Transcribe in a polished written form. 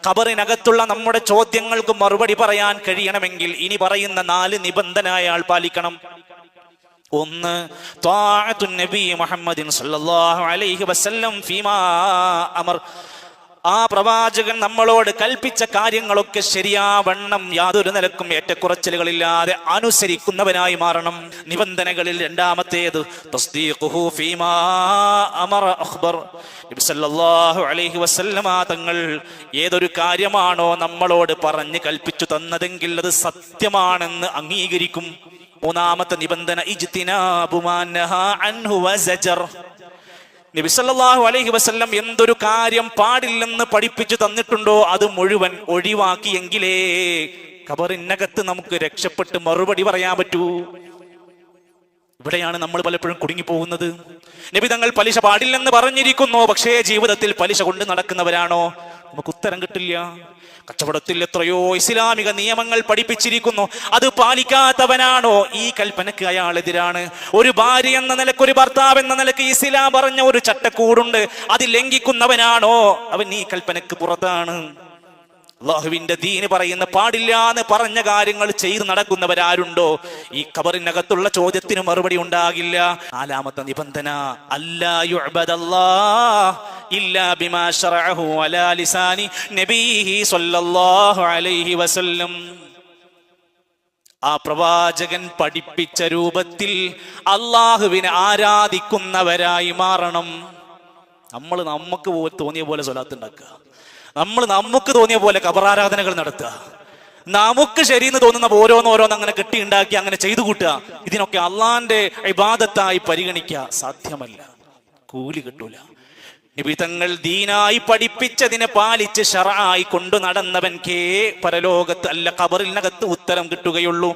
ഖബറിനകത്തുള്ള നമ്മുടെ ചോദ്യങ്ങൾക്ക് മറുപടി പറയാൻ കഴിയണമെങ്കിൽ ഇനി പറയുന്ന 4 നിബന്ധന അയാൾ പാലിക്കണം. ഒന്ന്, ത്വാഅത്തുൻ നബി മുഹമ്മദിൻ സല്ലല്ലാഹു അലൈഹി വസല്ലം ഫീമാ അമർ. ആ പ്രവാചകൻ നമ്മളോട് കൽപ്പിച്ച കാര്യങ്ങളൊക്കെ ശരിയാവണ്ണം യാതൊരു നിലക്കും ഏറ്റക്കുറച്ചിലുകളില്ലാതെ അനുസരിക്കുന്നവനായി മാറണം. നിബന്ധനകളിൽ രണ്ടാമത്തേത് തസ്ദീഖുഹു ഫീമാ അമറ അഖ്ബർ. നബി സല്ലല്ലാഹു അലൈഹി വസല്ലമ തങ്ങൾ ഏതൊരു കാര്യമാണോ നമ്മളോട് പറഞ്ഞ് കൽപ്പിച്ചു തന്നതെങ്കിൽ അത് സത്യമാണെന്ന് അംഗീകരിക്കും. മൂന്നാമത്തെ നിബന്ധന ഇജ്തിനാബു മാ നഹാ അൻഹു വസജർ. നബി സല്ലല്ലാഹു അലൈഹി വസല്ലം എന്തൊരു കാര്യം പാടില്ലെന്ന് പഠിപ്പിച്ചു തന്നിട്ടുണ്ടോ അത് മുഴുവൻ ഒഴിവാക്കിയെങ്കിലേ ഖബറിനകത്ത് നമുക്ക് രക്ഷപ്പെട്ട് മറുപടി പറയാൻ പറ്റൂ. ഇവിടെയാണ് നമ്മൾ പലപ്പോഴും കുടുങ്ങിപ്പോകുന്നത്. നബി തങ്ങൾ പലിശ പാടില്ലെന്ന് പറഞ്ഞിരിക്കുന്നു, പക്ഷേ ജീവിതത്തിൽ പലിശ കൊണ്ട് നടക്കുന്നവരാണോ? നമുക്ക് ഉത്തരം കിട്ടില്ല. കച്ചവടത്തിൽ എത്രയോ ഇസ്ലാമിക നിയമങ്ങൾ പഠിപ്പിച്ചിരിക്കുന്നു, അത് പാലിക്കാത്തവനാണോ ഈ കൽപ്പനക്ക് അയാൾ എതിരാണ്. ഒരു ഭാര്യ എന്ന നിലക്ക്, ഒരു ഭർത്താവ് എന്ന നിലക്ക് ഇസ്ലാം പറഞ്ഞ ഒരു ചട്ടക്കൂടുണ്ട്, അത് ലംഘിക്കുന്നവനാണോ അവൻ ഈ കൽപ്പനക്ക് പുറത്താണ്. അല്ലാഹുവിന്റെ ദീന് പറയുന്ന പാടില്ല എന്ന് പറഞ്ഞ കാര്യങ്ങൾ ചെയ്ത് നടക്കുന്നവരാരുണ്ടോ ഈ ഖബറിനകത്തുള്ള ചോദ്യത്തിന് മറുപടി ഉണ്ടാകില്ല. നാലാമത്തെ നിബന്ധന അല്ലാ യുഅബദല്ലാഹ് ഇല്ലാ ബിമാ ശറഅഹു അലാ ലിസാനി നബിഹി സ്വല്ലല്ലാഹു അലൈഹി വസല്ലം. ആ പ്രവാചകൻ പഠിപ്പിച്ച രൂപത്തിൽ അല്ലാഹുവിനെ ആരാധിക്കുന്നവരായി മാറണം. നമ്മൾ നമുക്ക് തോന്നിയ പോലെ സ്വലാത്ത് ഉണ്ടാക്കുക, നമ്മൾ നമുക്ക് തോന്നിയ പോലെ ഖബറാരാധനകൾ നടത്തുക, നമുക്ക് ശരിയെന്ന് തോന്നുന്ന ഓരോന്നോരോന്ന് അങ്ങനെ കെട്ടിയുണ്ടാക്കി അങ്ങനെ ചെയ്തു കൂട്ടുക, ഇതിനൊക്കെ അള്ളാന്റെ ഇബാദത്തായി പരിഗണിക്കുക സാധ്യമല്ല, കൂലി കിട്ടൂല. നബി തങ്ങൾ ദീനായി പഠിപ്പിച്ചതിനെ പാലിച്ച് ശർആയി കൊണ്ടു നടന്നവൻക്കേ പരലോകത്ത് അല്ല ഖബറിനകത്ത് ഉത്തരം കിട്ടുകയുള്ളൂ.